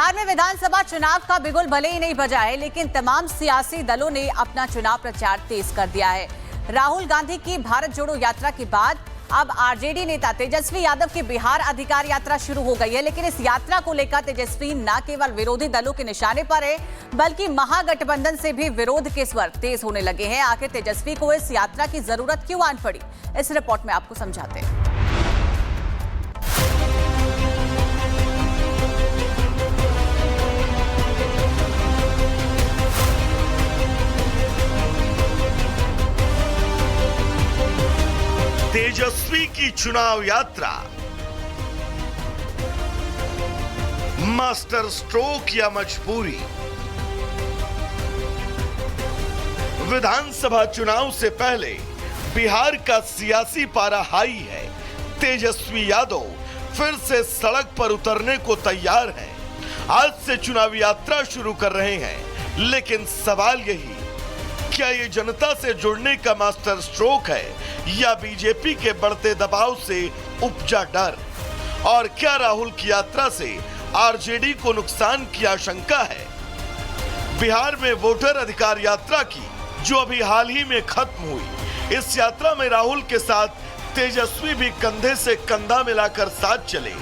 बिहार में विधानसभा चुनाव का बिगुल भले ही नहीं बजा है, लेकिन तमाम सियासी दलों ने अपना चुनाव प्रचार तेज कर दिया है। राहुल गांधी की भारत जोड़ो यात्रा के बाद अब आरजेडी नेता तेजस्वी यादव की बिहार अधिकार यात्रा शुरू हो गई है। लेकिन इस यात्रा को लेकर तेजस्वी न केवल विरोधी दलों के निशाने पर है, बल्कि महागठबंधन से भी विरोध के स्वर तेज होने लगे हैं। आखिर तेजस्वी को इस यात्रा की जरूरत क्यों आन पड़ी, इस रिपोर्ट में आपको समझाते हैं। तेजस्वी की चुनाव यात्रा मास्टर स्ट्रोक या मजबूरी। विधानसभा चुनाव से पहले बिहार का सियासी पारा हाई है। तेजस्वी यादव फिर से सड़क पर उतरने को तैयार हैं। आज से चुनाव यात्रा शुरू कर रहे हैं, लेकिन सवाल यही, क्या ये जनता से जुड़ने का मास्टर स्ट्रोक है या बीजेपी के बढ़ते दबाव से उपजा डर? और क्या राहुल की यात्रा से आरजेडी को नुकसान की आशंका है? बिहार में वोटर अधिकार यात्रा की, जो अभी हाल ही में खत्म हुई, इस यात्रा में राहुल के साथ तेजस्वी भी कंधे से कंधा मिलाकर साथ चले।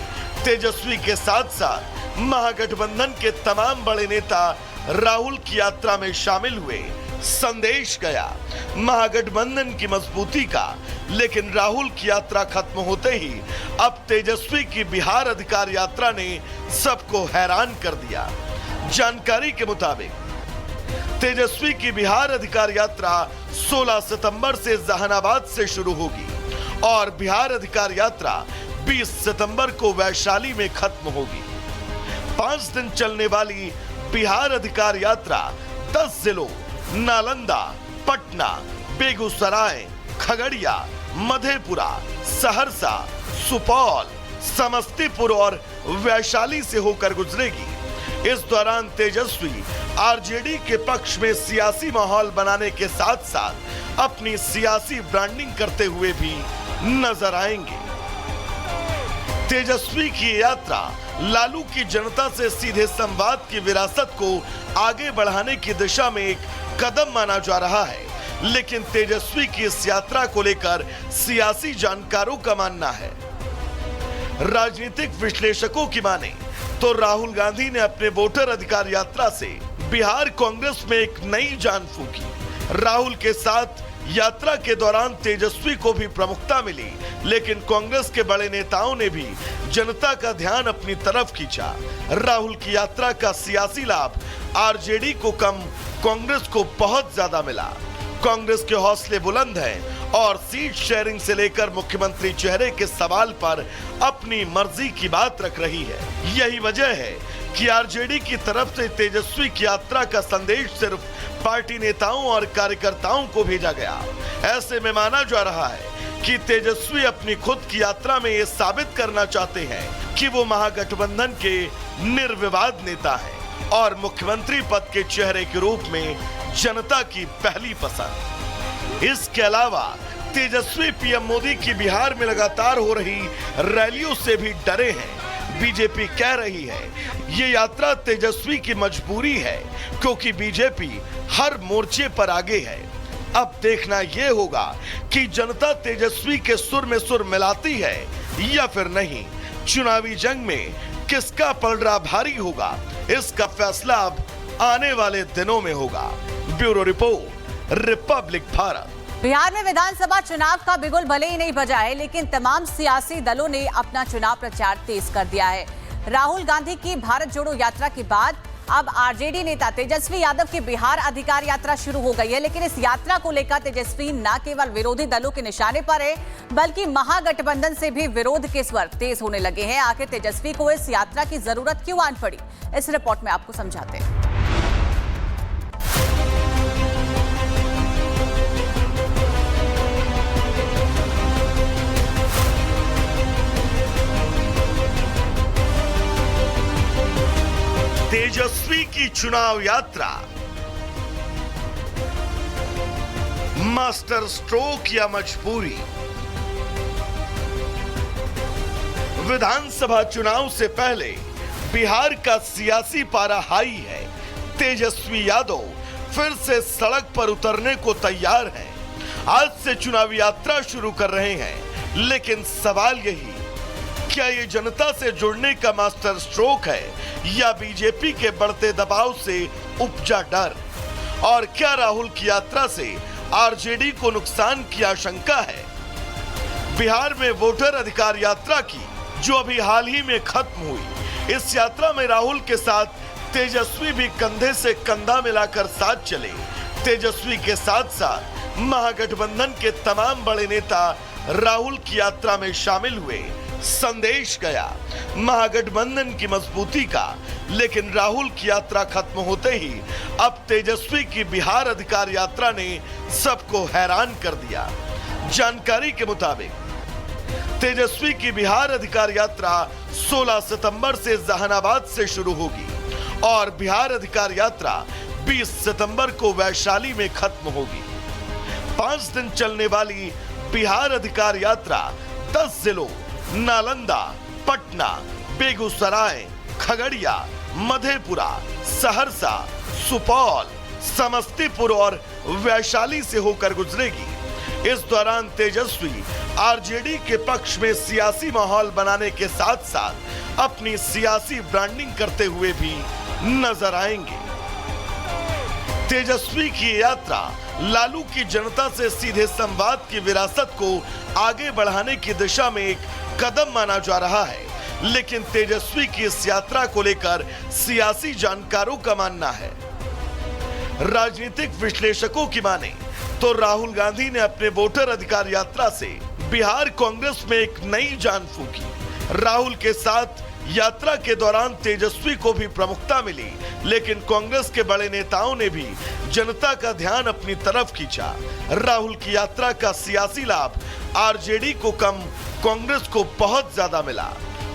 तेजस्वी के साथ साथ महागठबंधन के तमाम बड़े नेता राहुल की यात्रा में शामिल हुए। संदेश गया महागठबंधन की मजबूती का, लेकिन राहुल की यात्रा खत्म होते ही अब तेजस्वी की बिहार अधिकार यात्रा ने सबको हैरान कर दिया। जानकारी के मुताबिक तेजस्वी की बिहार अधिकार यात्रा 16 सितंबर से जहानाबाद से शुरू होगी और बिहार अधिकार यात्रा 20 सितंबर को वैशाली में खत्म होगी। 5 दिन चलने वाली बिहार अधिकार यात्रा 10 जिलों नालंदा, पटना, बेगूसराय, खगड़िया, मधेपुरा, सहरसा, सुपौल, समस्तीपुर और वैशाली से होकर गुजरेगी। इस दौरान तेजस्वी आरजेडी के पक्ष में सियासी माहौल बनाने के साथ साथ अपनी सियासी ब्रांडिंग करते हुए भी नजर आएंगे। तेजस्वी की यात्रा लालू की जनता से सीधे संवाद की विरासत को आगे बढ़ाने की दिशा में एक कदम माना जा रहा है, लेकिन तेजस्वी की इस यात्रा को लेकर सियासी जानकारों का मानना है, राजनीतिक विश्लेषकों की माने तो राहुल गांधी ने अपने वोटर अधिकार यात्रा से बिहार कांग्रेस में एक नई जान फूंकी। राहुल के साथ यात्रा के दौरान तेजस्वी को भी प्रमुखता मिली, लेकिन कांग्रेस के बड़े नेताओं ने भी जनता का ध्यान अपनी तरफ खींचा। राहुल की यात्रा का सियासी लाभ आरजेडी को कम, कांग्रेस को बहुत ज्यादा मिला। कांग्रेस के हौसले बुलंद हैं और सीट शेयरिंग से लेकर मुख्यमंत्री चेहरे के सवाल पर अपनी मर्जी की बात रख रही है। यही वजह है कि आरजेडी की तरफ से तेजस्वी की यात्रा का संदेश सिर्फ पार्टी नेताओं और कार्यकर्ताओं को भेजा गया। ऐसे में माना जा रहा है कि तेजस्वी अपनी खुद की यात्रा में ये साबित करना चाहते हैं कि वो महागठबंधन के निर्विवाद नेता हैं और मुख्यमंत्री पद के चेहरे के रूप में जनता की पहली पसंद। इसके अलावा तेजस्वी पीएम मोदी की बिहार में लगातार हो रही रैलियों से भी डरे हैं। बीजेपी कह रही है ये यात्रा तेजस्वी की मजबूरी है, क्योंकि बीजेपी हर मोर्चे पर आगे है। अब देखना यह होगा कि जनता तेजस्वी के सुर में सुर मिलाती है या फिर नहीं। चुनावी जंग में किसका पलड़ा भारी होगा, इसका फैसला अब आने वाले दिनों में होगा। Bureau report, Republic Bharat. Bihar में विधानसभा चुनाव का बिगुल भले ही नहीं बजा है, लेकिन तमाम सियासी दलों ने अपना चुनाव प्रचार तेज कर दिया है। राहुल गांधी की भारत जोड़ो यात्रा के बाद अब आरजेडी नेता तेजस्वी यादव की बिहार अधिकार यात्रा शुरू हो गई है। लेकिन इस यात्रा को लेकर तेजस्वी न केवल विरोधी दलों के निशाने पर है, बल्कि महागठबंधन से भी विरोध के स्वर तेज होने लगे हैं। आखिर तेजस्वी को इस यात्रा की जरूरत क्यों आन पड़ी, इस रिपोर्ट में आपको समझाते हैं। तेजस्वी की चुनाव यात्रा मास्टर स्ट्रोक या मजबूरी। विधानसभा चुनाव से पहले बिहार का सियासी पारा हाई है। तेजस्वी यादव फिर से सड़क पर उतरने को तैयार हैं। आज से चुनावी यात्रा शुरू कर रहे हैं, लेकिन सवाल यही, क्या ये जनता से जुड़ने का मास्टर स्ट्रोक है या बीजेपी के बढ़ते दबाव से उपजा डर? और क्या राहुल की यात्रा से आरजेडी को नुकसान की आशंका है? बिहार में वोटर अधिकार यात्रा की, जो अभी हाल ही में खत्म हुई, इस यात्रा में राहुल के साथ तेजस्वी भी कंधे से कंधा मिलाकर साथ चले। तेजस्वी के साथ साथ महागठबंधन के तमाम बड़े नेता राहुल की यात्रा में शामिल हुए। संदेश गया महागठबंधन की मजबूती का, लेकिन राहुल की यात्रा खत्म होते ही अब तेजस्वी की बिहार अधिकार यात्रा ने सबको हैरान कर दिया। जानकारी के मुताबिक तेजस्वी की बिहार अधिकार यात्रा 16 सितंबर से जहानाबाद से शुरू होगी और बिहार अधिकार यात्रा 20 सितंबर को वैशाली में खत्म होगी। 5 दिन चलने वाली बिहार अधिकार यात्रा 10 जिलों नालंदा, पटना, बेगूसराय, खगड़िया, मधेपुरा, सहरसा, सुपौल, समस्तीपुर और वैशाली से होकर गुजरेगी। इस दौरान तेजस्वी आरजेडी के पक्ष में सियासी माहौल बनाने के साथ साथ अपनी सियासी ब्रांडिंग करते हुए भी नजर आएंगे। तेजस्वी की यात्रा लालू की जनता से सीधे संवाद की विरासत को आगे बढ़ाने की दिशा में एक कदम माना जा रहा है, लेकिन तेजस्वी की इस यात्रा को लेकर सियासी जानकारों का मानना है। राजनीतिक विश्लेषकों की माने तो राहुल गांधी ने अपने वोटर अधिकार यात्रा से बिहार कांग्रेस में एक नई जान फूंकी। राहुल के साथ यात्रा के दौरान तेजस्वी को भी प्रमुखता मिली, लेकिन कांग्रेस के बड़े नेताओं ने भी जनता का ध्यान अपनी तरफ खींचा। राहुल की यात्रा का सियासी लाभ आरजेडी को कम, कांग्रेस को बहुत ज्यादा मिला।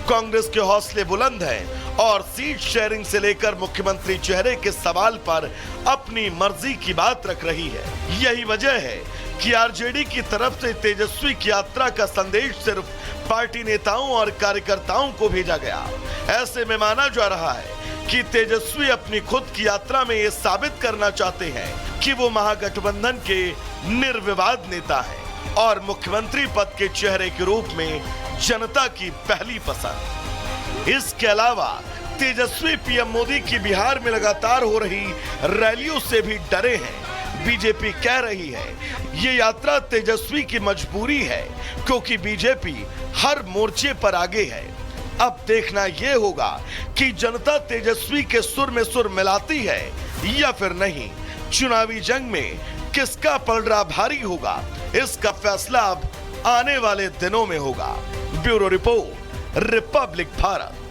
कांग्रेस के हौसले बुलंद हैं और सीट शेयरिंग से लेकर मुख्यमंत्री चेहरे के सवाल पर अपनी मर्जी की बात रख रही है। यही वजह है कि आरजेडी की तरफ से तेजस्वी की यात्रा का संदेश सिर्फ पार्टी नेताओं और कार्यकर्ताओं को भेजा गया। ऐसे में माना जा रहा है कि तेजस्वी अपनी खुद की यात्रा में ये साबित करना चाहते हैं कि वो महागठबंधन के निर्विवाद नेता हैं और मुख्यमंत्री पद के चेहरे के रूप में जनता की पहली पसंद। इसके अलावा तेजस्वी पीएम मोदी की बिहार में लगातार हो रही रैलियों से भी डरे हैं। बीजेपी कह रही है ये यात्रा तेजस्वी की मजबूरी है, क्योंकि बीजेपी हर मोर्चे पर आगे है। अब देखना यह होगा कि जनता तेजस्वी के सुर में सुर मिलाती है या फिर नहीं। चुनावी जंग में किसका पलड़ा भारी होगा, इसका फैसला अब आने वाले दिनों में होगा। Bureau report, Republic Bharat.